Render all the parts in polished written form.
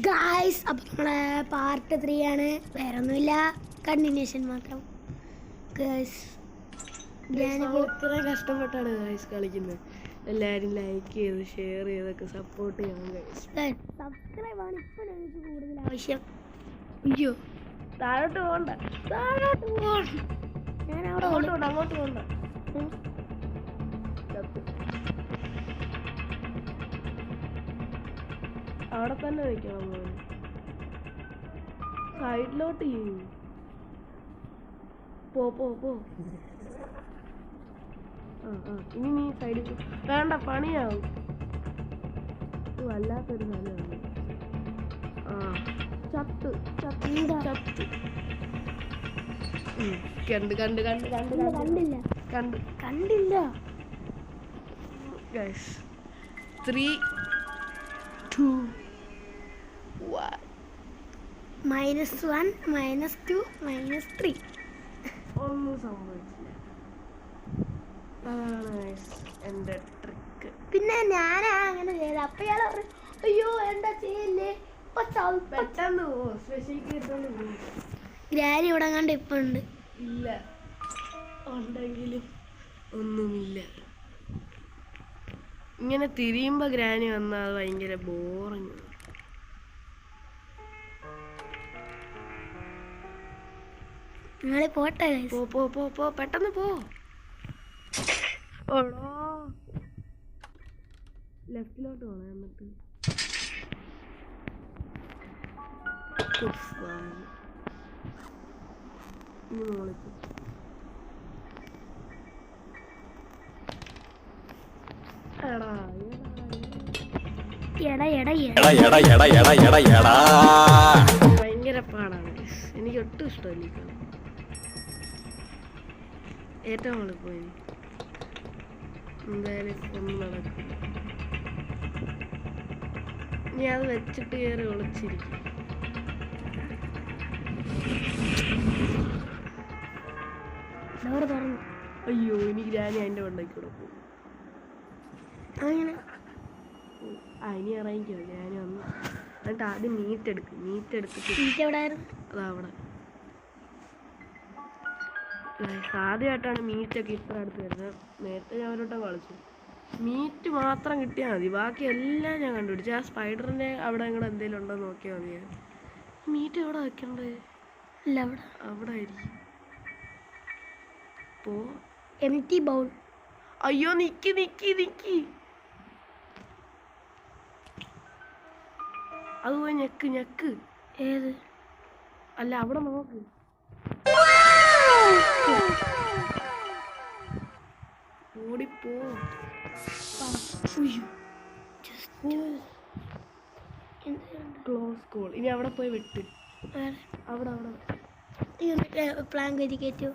Guys അപ്പോൾ നമ്മളെ part 3 ആണ്. വേറെ ഒന്നുമില്ല, കണ്ടിന്യൂഷൻ മാത്രം. ഗായ്സ് ഞാനിപ്പോൾ ഇത്രയും കഷ്ടപ്പെട്ടാണ് ഗായ്സ് കളിക്കുന്നത്. എല്ലാവരും ലൈക്ക് ചെയ്ത് ഷെയർ ചെയ്തൊക്കെ സപ്പോർട്ട് ചെയ്യണം ഗായ്സ്. സബ്സ്ക്രൈബ് ആണ് ഇപ്പോൾ എനിക്ക് കൂടുതൽ ആവശ്യം. അയ്യോ താഴോട്ട് പോകണ്ട, താഴോട്ട് പോകണ്ട, ഞാൻ അവിടെ അങ്ങോട്ട് പോകണ്ട. അവിടെ തന്നെ നിൽക്കണം മോന്. സൈഡിലോട്ട് പോ പോ പോ. ഇനി നീ സൈഡിൽ വേണ്ട, പണിയാവും. വല്ലാത്തൊരു സ്ഥലമാണ്. ചത്ത് ചത്ത് ചത്ത്. കണ്ട് കണ്ട് കണ്ട് കണ്ട് കണ്ടില്ല കണ്ട് കണ്ടില്ല. 3 2 1 -1 -2 -3 ഒന്നും സംഭവിച്ചില്ല. അതാണ് എൻ്റെ ട്രിക്ക്. പിന്നെ ഞാനാ അങ്ങനെ ചെയ്ത. അപ്പൊ ഇയാൾ പറഞ്ഞു അയ്യോ എന്താ ചെയ്യല്ലേ, പെട്ടെന്ന് പോ, സ്പെഷ്യൽ കേട്ടോണ്ട് പോ. ഗ്രാനി ഇവിടെ കണ്ട് ഇപ്പൊ ഉണ്ട്. ഇല്ല, ഉണ്ടെങ്കിലും ഒന്നുമില്ല. ഇങ്ങനെ തിരിയുമ്പോ ഗ്രാനി വന്നാൽ അത് ഭയങ്കര ബോറിങ്. നിങ്ങളെ പോട്ടെ. പോ പോ പോ പോ, പെട്ടെന്ന് പോ. ഓടോ, ലെഫ്റ്റിലോട്ട് പോണം. എന്നിട്ട് ഇനി മോളിപ്പോ ഭയങ്കര പാടാണ്. എനിക്ക് ഒട്ടും ഇഷ്ടമല്ല ഈ കളി. ഏറ്റവും മുകളിൽ പോയി എന്തായാലും ഒന്നും നടക്കും. ഇനി അത് വെച്ചിട്ട് കയറി ഒളിച്ചിരിക്കും. അയ്യോ, ഇനി ഗ്രാനി അതിൻ്റെ കൊണ്ടേക്കൂടെ പോകും. അങ്ങനെ ഇനി ഇറങ്ങിക്കോ. ഗ്രാനി വന്നു. എന്നിട്ട് ആദ്യം മീറ്റ് എടുത്തിട്ട് അതാ അവിടെ. ആദ്യമായിട്ടാണ് മീറ്റൊക്കെ ഇത്ര അടുത്ത് വരുന്നത്. നേരത്തെ ഞാൻ അവരോട്ട് കളിച്ചു. മീറ്റ് മാത്രം കിട്ടിയാൽ മതി, ബാക്കി എല്ലാം ഞാൻ കണ്ടുപിടിച്ചു. ആ സ്പൈഡറിൻ്റെ അവിടെ ഇങ്ങോട്ട് എന്തെങ്കിലും ഉണ്ടോ നോക്കിയാൽ മതി. മീറ്റ് എവിടെ വെക്കണ്ടേ? അല്ല, അവിടെ ആയിരിക്കും. പോ. Empty bowl. അയ്യോ നിക്കി നിക്കി നിക്കി. അത് പോയി ഞെക്ക് ഞെക്ക്. ഏത്? അല്ല, അവിടെ നോക്ക്. ഓടിപ്പോ. Close call. ഇനി അവിടെ പോയി വിട്ട്. അവിടെ പ്ലാൻ കയറ്റി കയറ്റോ.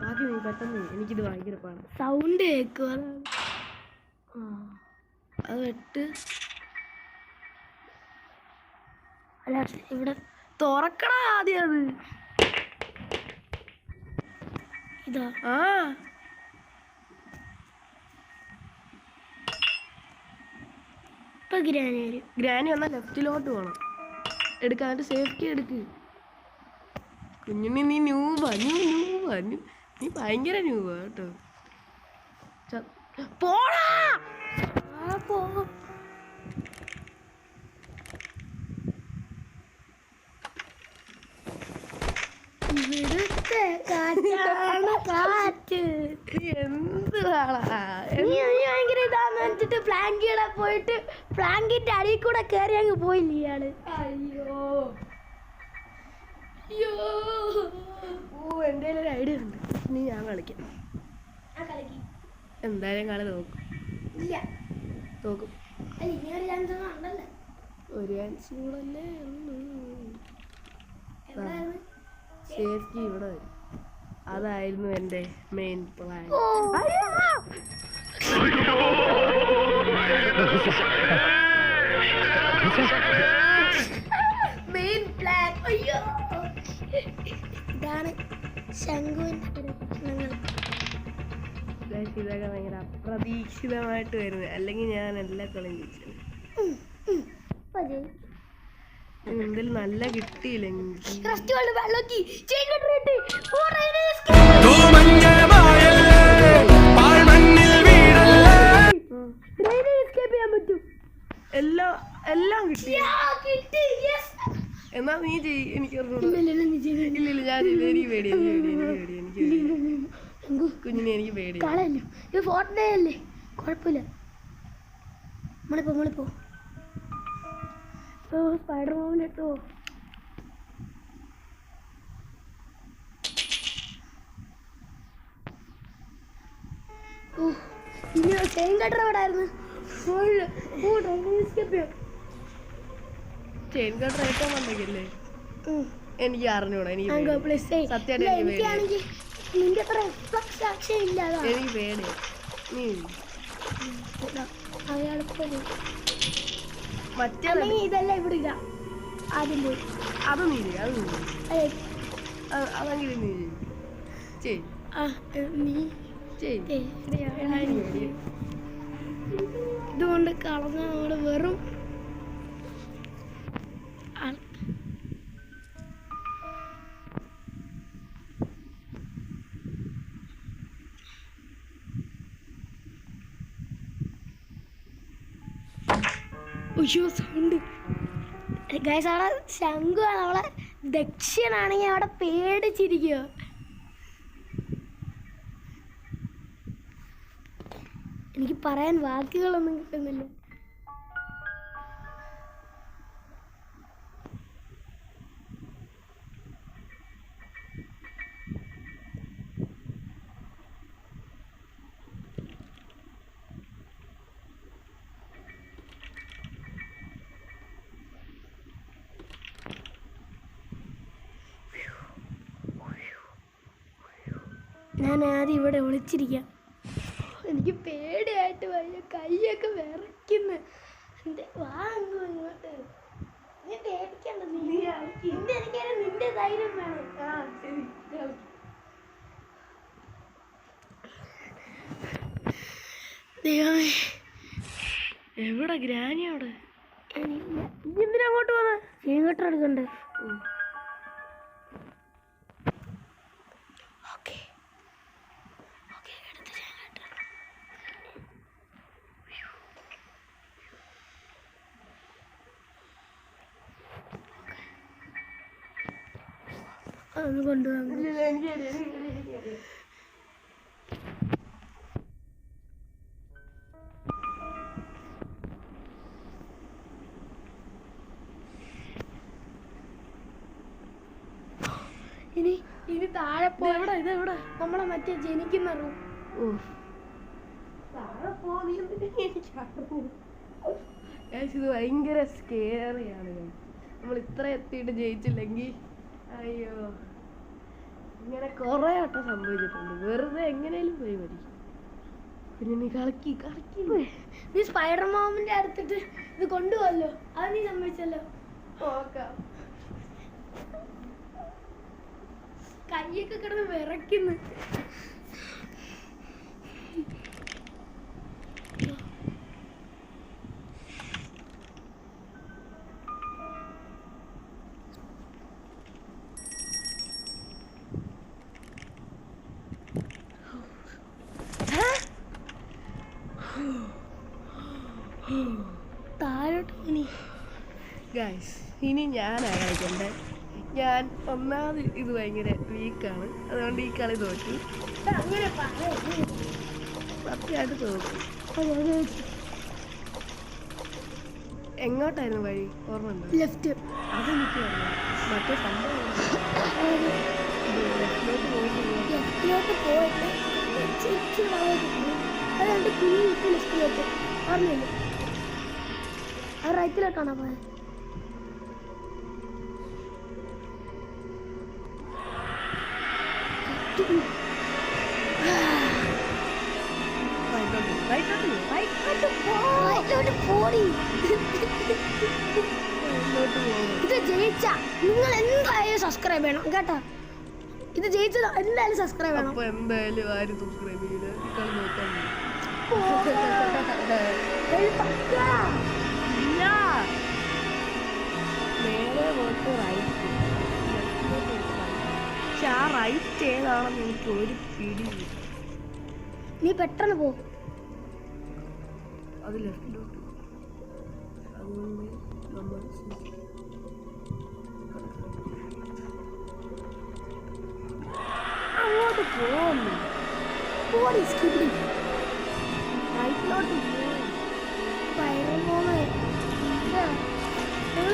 ബാക്കി നീ പെട്ടെന്ന്. എനിക്കിത് ഭയങ്കര പാടാണ്. സൗണ്ട് കേൾക്കുക. അത് വെട്ട്. അല്ല, ഇവിടെ തുറക്കണ ആദ്യം അത്. ഇതാ. ഇപ്പൊ ഗ്രാനി വന്നാൽ ലെഫ്റ്റിലോട്ട് പോകണം. എടുക്കാണ്ട് സേഫ്റ്റി എടുക്ക്. കുഞ്ഞുണ്ണി, നീ ന്യൂവാ, നീ ഭയങ്കര ന്യൂവാ കേട്ടോ. പോടാ. ഇവിടുത്തെ കാറ്റാണ് കാറ്റ്. എന്ത് ആളാ ഭയങ്കര ഇതാന്ന് വെച്ചിട്ട് ഫ്ലാങ്കിടെ പോയിട്ട് ഫ്ലാങ്കിന്റെ അടിയിൽ കൂടെ കയറി അങ്ങ് പോയില്ല ഇയാള്. അയ്യോ അയ്യോ. എൻ്റെ ഒരു ഐഡിയ ഉണ്ട്. ഇനി ഞാൻ കളിക്കാം. എന്തായാലും കളി നോക്കും. ഒരു ചാൻസ് കൂടല്ലേ ഉള്ളൂ. സേഫ്റ്റി ഇവിടെ വരും. അതായിരുന്നു എൻ്റെ മെയിൻ പ്ലാൻ. Main plan. അയ്യോ, ഇതാണ് ശംഖുവിൻ്റെ പ്രശ്നങ്ങൾ. ഇതൊക്കെ ഭയങ്കര അപ്രതീക്ഷിതമായിട്ട് വരുന്നത്. അല്ലെങ്കിൽ ഞാൻ എല്ലാ കളിയും ജയിച്ചത്. എന്തെങ്കിലും നല്ല കിട്ടിയില്ലെങ്കിൽ എല്ലാം കിട്ടി. എന്നാ നീ ചെയ്യ്. എനിക്ക് ഇല്ലില്ല ഞാൻ എനിക്ക് പേടി. കുഞ്ഞിനെ എനിക്ക് പേടി. ഇത് ഫോട്ടോ അല്ലേ, കുഴപ്പമില്ല. നമ്മളിപ്പോ സ്പൈഡർ മോൻ ഇട്ടോ. ഇനി ചെയിൻ കട്ടർ എവിടെ ആയിരുന്നു? ചെയിൻ കട്ടർ ഏറ്റവും വന്നേക്കല്ലേ? എനിക്ക് അറിഞ്ഞൂടാ. എനിക്ക് എനിക്കാണെങ്കിൽ നിന്റെ അത്ര റിഫ്ലക്സ് ആക്ഷൻ ഇല്ല. എനിക്ക് പേടി. മറ്റേ ഇതെല്ലാം ഇവിടെ ഇല്ല. ആദ്യം പോയി അത് നീ അതെങ്കിലും നീ ചെയ്. ഇതുകൊണ്ട് കളഞ്ഞ നമ്മള് വെറും സൗണ്ട്. ഗൈസ് അവിടെ ശംഖുവാണ്. അവളെ ദക്ഷിണാണെങ്കിൽ അവിടെ പേടിച്ചിരിക്കുക. എനിക്ക് പറയാൻ വാക്കുകളൊന്നും കിട്ടുന്നില്ല. ഞാൻ ആദ്യം ഇവിടെ ഒളിച്ചിരിക്കാം. എനിക്ക് പേടിയായിട്ട് വയ്യ, കൈയൊക്കെ വിറയ്ക്കുന്നു. എൻ്റെ വാങ്ങും ഇങ്ങോട്ട്. നീ പേടിക്കണ്ട. നിന്റെ ധൈര്യം വേണം. ദൈവമേ, എവിടെ ഗ്രാനി? അവിടെ എന്തിനാ അങ്ങോട്ട് പോന്നെ? ഇങ്ങോട്ട് എടുക്കണ്ടേ? അതൊന്ന് കൊണ്ടുപോകാൻ ഇനി താഴെ പോയി. ഇതെവിടെ? നമ്മളെ മറ്റേ ജനിക്കുന്ന റൂം. താഴെ പോയി. ഇത് ഭയങ്കര സ്കേറിയാണ്. നമ്മൾ ഇത്ര എത്തിയിട്ട് ജയിച്ചില്ലെങ്കിൽ അയ്യോ, ഇങ്ങനെ കുറെ വട്ടം സംഭവിച്ചിട്ടുണ്ട്. വെറുതെ എങ്ങനെയും പോയി മതി. പിന്നെ നീ കളിക്കി നീ സ്പൈഡർ മോമിന്റെ അടുത്തിട്ട് ഇത് കൊണ്ടുപോകല്ലോ. അത് നീ സമ്മതിച്ചല്ലോ. നോക്കാം. കൈയൊക്കെ കിടന്ന് വിറയ്ക്കുന്നു. താഴോട്ട് ഗൈസ്, ഇനി ഞാനാണ് കളിക്കണ്ടേ. ഞാൻ ഒന്നാമത് ഇത് ഭയങ്കര വീക്കാണ്, അതുകൊണ്ട് ഈ കളി തോറ്റി. സത്യമായിട്ട് തോറ്റി. എങ്ങോട്ടായിരുന്നു വഴി? ഓർമ്മയുണ്ടോ? ലെഫ്റ്റ്. അതെനിക്ക് അറിയാം. മറ്റേ സംഭവം ലെഫ്റ്റിലോട്ട് പോയിട്ട് അതുകൊണ്ട് കുഞ്ഞിട്ട് ലെഫ്റ്റിലോട്ട്. ഓർമ്മയില്ല, അത് റൈറ്റിലോട്ടാണോ പോയത്? ഇത് ജയിച്ച നിങ്ങൾ എന്തായാലും സബ്സ്ക്രൈബ് ചെയ്യണം കേട്ടോ. ഇത് ജയിച്ചത് എന്തായാലും സബ്സ്ക്രൈബ് ചെയ്യണം. എന്തായാലും ആരും സബ്സ്ക്രൈബ് ചെയ്യില്ല. മക്കൾ നോക്കാൻ ഇല്ല. നേരെ പോയിട്ട് റൈറ്റ്, പക്ഷെ ആ റൈറ്റ് ഏതാണെന്ന് എനിക്ക് ഒരു പിടിയില്ല. നീ പെട്ടെന്ന് പോ. അത് ലെഫ്റ്റിലോട്ട്. അതുകൊണ്ട് നമ്മൾ അങ്ങോട്ട് പോകുന്നു. റൈറ്റിലോട്ട്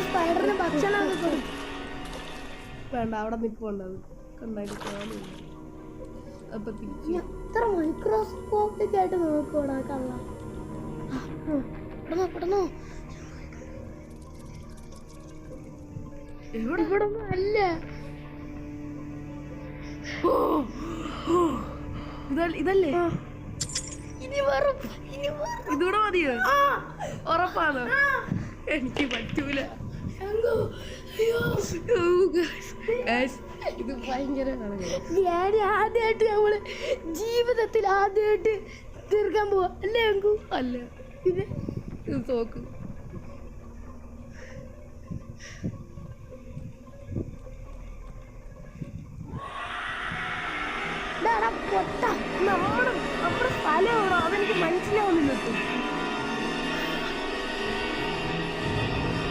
സ്പൈഡറിന് ഭക്ഷണമൊക്കെ കൊടുക്കും. വേണ്ട, അവിടെ നിൽപ്പുണ്ടത് കണ്ടായിട്ട് കാണുന്നു. അപ്പൊ തിരിച്ചു എത്ര മൈക്രോസ്കോപ്പിക് ആയിട്ട് നോക്കൂടാ കള്ള. പെട്ടെന്നോ ഇവിടെ അല്ല. ഇതല്ലേ ഇനി വെറും ഇതൂടെ മതിയോ? ഉറപ്പാണ്. എനിക്ക് പറ്റൂല. ഇത് ഭയങ്കര ഞാൻ ആദ്യമായിട്ട് നമ്മള് ജീവിതത്തിൽ ആദ്യമായിട്ട് തീർക്കാൻ പോവാ അല്ലേ അങ്കു? അല്ല, ഇത് തോക്ക്. നമ്മുടെ സ്ഥലം എവിടോ അതെനിക്ക് മനസ്സിലാവുന്നില്ല.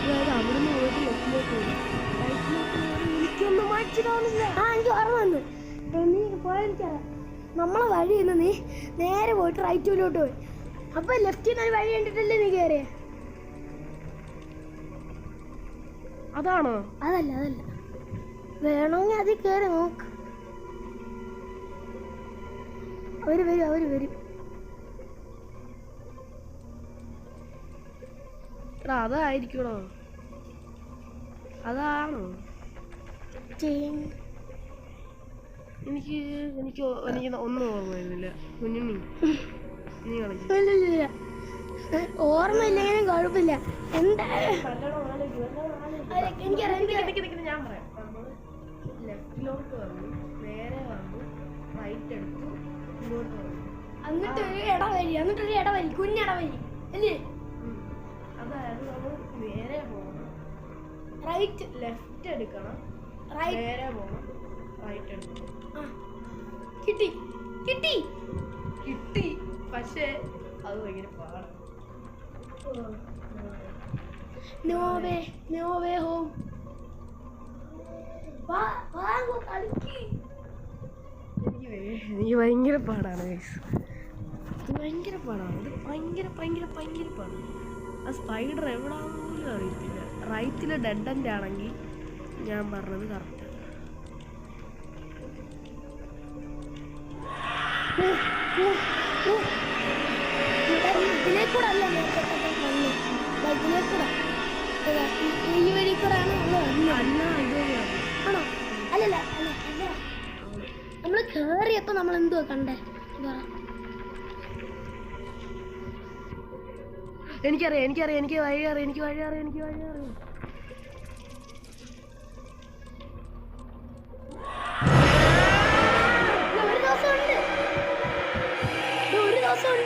അതായത് അവിടുന്ന് പോയിട്ട് ലെഫ്റ്റിലോട്ട് പോയി, എനിക്കൊന്നും മനസ്സിലാവുന്നില്ല. എനിക്ക് ഓർമ്മ വന്നു. നീ പോയാൽ നമ്മളെ വഴി നിന്ന് നീ നേരെ പോയിട്ട് റൈറ്റിലോട്ട് പോയി. അപ്പൊ ലെഫ്റ്റിൽ നിന്ന് വഴി കണ്ടിട്ടല്ലേ നീ കയറിയേ? അതാണോ? അതല്ല വേണമെങ്കിൽ അതിൽ കയറി നോക്ക്. അവര് വരും. അതായിരിക്കണോ? അതാണോ? എനിക്ക് ഒന്നും ഓർമ്മ വരുന്നില്ല. കുഞ്ഞുണ്ണി നീ കളിക്കും. ഓർമ്മയില്ലെങ്കിലും കുഴപ്പമില്ല. എന്താ ഞാൻ പറയാം. നമ്മള് ലെഫ്റ്റിലോട്ട് വന്നു, നേരെ വന്നു, റൈറ്റ് എടുത്തു, ഇങ്ങോട്ട് വന്നു. എന്നിട്ടൊരു ഇടവരി കുഞ്ഞിടവരി അല്ലേ? അതായത് നമ്മൾ നേരെ പോകണം, റൈറ്റ് ലെഫ്റ്റ് എടുക്കണം, നേരെ പോകണം, റൈറ്റ് എടുക്കണം. കിട്ടി. പക്ഷേ അത് ഭയങ്കര പാടാണ്. No way home. എനിക്ക് ഭയങ്കര പാടാണ്. ഭയങ്കര പാടാണ്. ഇത് ഭയങ്കര പാടാണ്. ആ സ്പൈഡർ എവിടാന്ന് പോലും അറിയത്തില്ല. റൈറ്റില് ഡെഡ് എൻഡ് ആണെങ്കിൽ ഞാൻ പറഞ്ഞത് കറക്റ്റ്. ഈ വഴി കൂടെ ആണോ? അല്ലല്ല നമ്മള് കേറിയപ്പോ നമ്മൾ എന്തുവാ കണ്ടേ? എനിക്കറിയാം, എനിക്ക് വഴി അറിയാം. ഒരു ദിവസം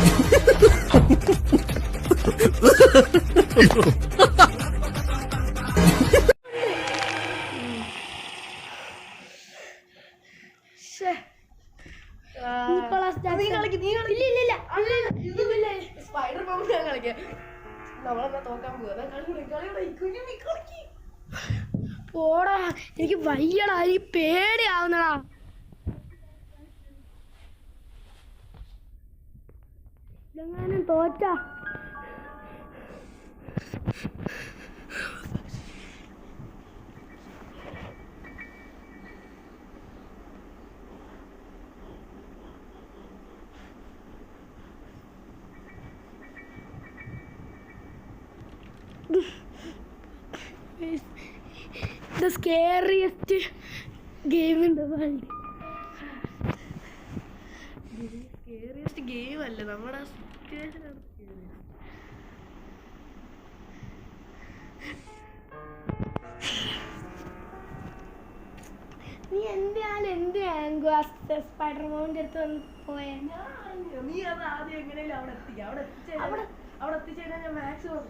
സ്പൈഡർ ബോംബ് ഞാൻ കളിക്കാം. നമ്മളെന്താ തോക്കാൻ പോവാ? പോടാ, എനിക്ക് വയ്യടാ, ഈ പേടിയാവുന്നടാ. ഇതെങ്ങാനും തോറ്റ the scariest game in the world. Scariest game അല്ല, നമ്മുടെ സിറ്റുവേഷനാണ് നീ എന്ത് ആങ്കോ സ്പൈഡർമാൻ്റെ അടുത്ത് വന്ന് പോയേ? നീ അത് ആദ്യം എങ്ങനെയല്ലോ അവിടെ എത്തിക്കാം. അവിടെ എത്തിച്ചേരാൻ ഞാൻ മാക്സിമം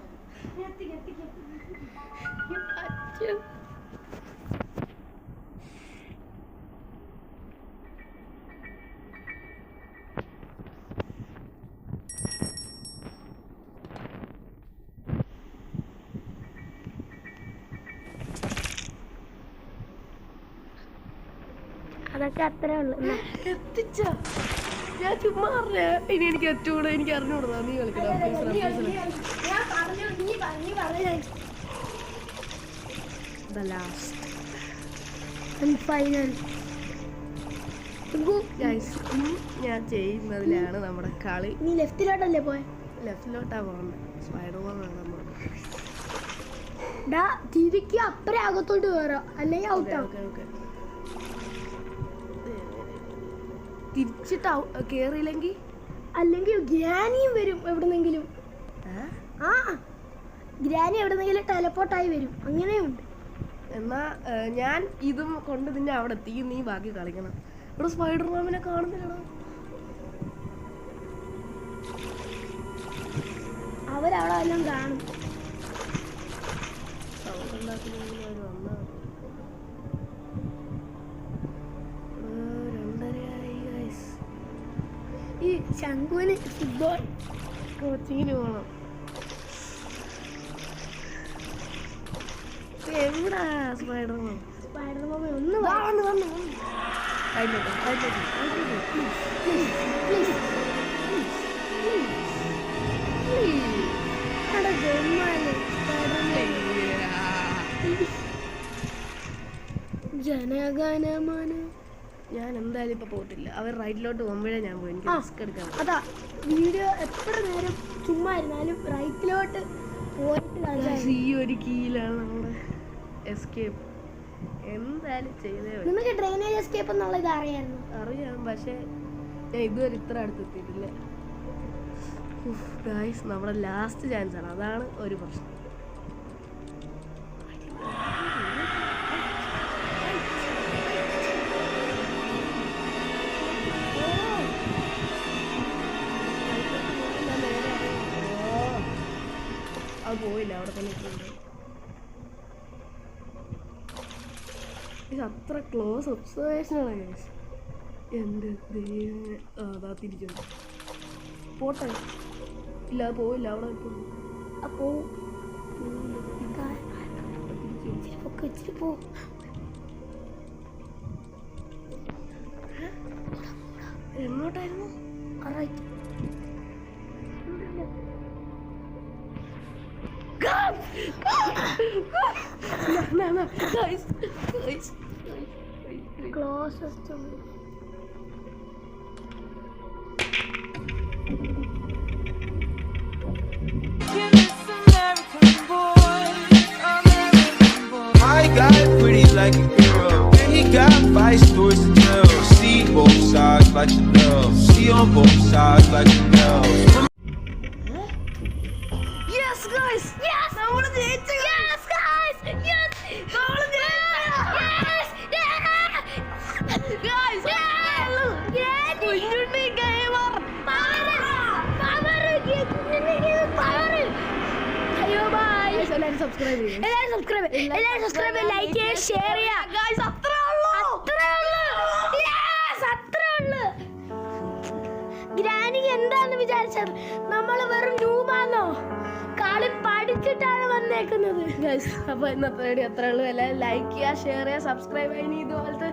അതൊക്കെ അത്രേ ഉള്ളു. എത്തിച്ച ഞാൻ ചുമ്മാ പറഞ്ഞ. ഇനി എനിക്ക് ഏറ്റവും എനിക്ക് അറിഞ്ഞുകൂടാ. നീ കളിക്കണം. ഞാൻ ചെയ്യുന്നതിലാണ് നമ്മുടെ കളി. നീ ലെഫ്റ്റിലോട്ടല്ലേ പോയെ? ലെഫ്റ്റിലോട്ടാ പോകണ്ടേ? സ്പൈഡർമാൻ വേണം. തിരിക്ക് അപ്പറേ അകത്തോട്ട് കയറാം, അല്ലെങ്കിൽ ഔട്ടാവും. തിരിച്ചിട്ട് കേറിയില്ലെങ്കിൽ അല്ലെങ്കിൽ ഗ്രാനിയും വരും എവിടുന്നെങ്കിലും. ആ ഗ്രാനി എവിടുന്നെങ്കിലും ടെലപ്പോർട്ടായി വരും. അങ്ങനെയുണ്ട്. എന്നാ ഞാൻ ഇതും കൊണ്ട് നിന്നെ അവിടെ എത്തിക്കും. നീ ബാക്കി കളിക്കണം. ഇവിടെ സ്പൈഡർമാനെ കാണുന്നില്ലടാ. അവരവിടെ എല്ലാം കാണും. സൗണ്ട് ഉണ്ടാക്കുന്നതിന് അവർ വന്നാ ഈ ശംഖുവിന് ഫുട്ബോൾ കോച്ചിങ്ങിന് പോകണം. എവിടാ സ്പൈഡർമാൻ? ഒന്ന് ജനഗണമന. ഞാൻ എന്തായാലും ഇപ്പൊ പോകത്തില്ല. അവർ റൈറ്റിലോട്ട് പോകുമ്പോഴേ ഞാൻ പോയി. എനിക്ക് റിസ്ക് എടുക്കാം. അതാ വീഡിയോ എത്ര നേരം ചുമ്മാ ഇരുന്നാലും റൈറ്റിലോട്ട് പോയിട്ട് ഈ ഒരു കീയിലാണ് നമ്മുടെ എസ്കേപ്പ്. എന്തായാലും ചെയ്തേ പറ്റും. നിനക്ക് ഡ്രെയിനേജ് എസ്കേപ്പ് എന്നുള്ള ഇത് അറിയായിരുന്നു? അറിയാം, പക്ഷെ ഞാൻ ഇതുവരെ ഇത്ര അടുത്തെത്തിയിട്ടില്ല. ഗായ്സ്, നമ്മുടെ ലാസ്റ്റ് ചാൻസ് ആണ്. അതാണ് ഒരു പ്രശ്നം. അത് പോയില്ല, അവിടെ തന്നെ ഇട്ടുണ്ട്. ഇത് അത്ര ക്ലോസ് ഒബ്സർവേഷനാണ് ഗൈസ്. എൻ്റെ ദൈവമേ. അതാ തിരിച്ചു പോട്ടെ. ഇല്ല, അത് പോയില്ല, അവിടെ നിൽക്കുന്നു. അപ്പോ ഇച്ചിരി പോ. എങ്ങോട്ടായിരുന്നു? Closest to me. My guy pretty like a girl, and he got 5 stories to tell. See both sides like Chanel, see on both sides like Chanel. Yes guys, yes, നമ്മള് ജയിച്ചു. Yes guys, yes, നമ്മള് ജയിച്ചു. Yes, guys, Kunjunni gamer power. അയ്യോ by. എല്ലാവരും subscribe ചെയ്യും. എല്ലാവരും subscribe like ചെയ്യുക, share ചെയ്യുക. ഗൈസ്, അത്രേ ഉള്ളൂ. യെസ്, അത്രേ ഉള്ളൂ. ഗ്രാനി എന്താന്ന് വിചാരിച്ചത്? നമ്മൾ വെറും ന്യൂബാന്നോ? കളി പഠിച്ചിട്ടാണ് വന്നേക്കുന്നത്. ഗൈസ്, അപ്പോൾ ഇന്നത്തെ വീഡിയോ അത്രേ ഉള്ളൂ. എല്ലാവരും ലൈക്ക് ചെയ്യുക, ഷെയർ ചെയ്യുക, സബ്സ്ക്രൈബ് ചെയ്യുക. ഇനി ഇതുപോലത്തെ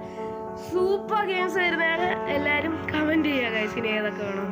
സൂപ്പർ ഗെയിംസ് വരുന്നതാണ്. എല്ലാവരും കമൻറ്റ് ചെയ്യുക ഗൈസ്, ഇനി ഏതൊക്കെ വേണം.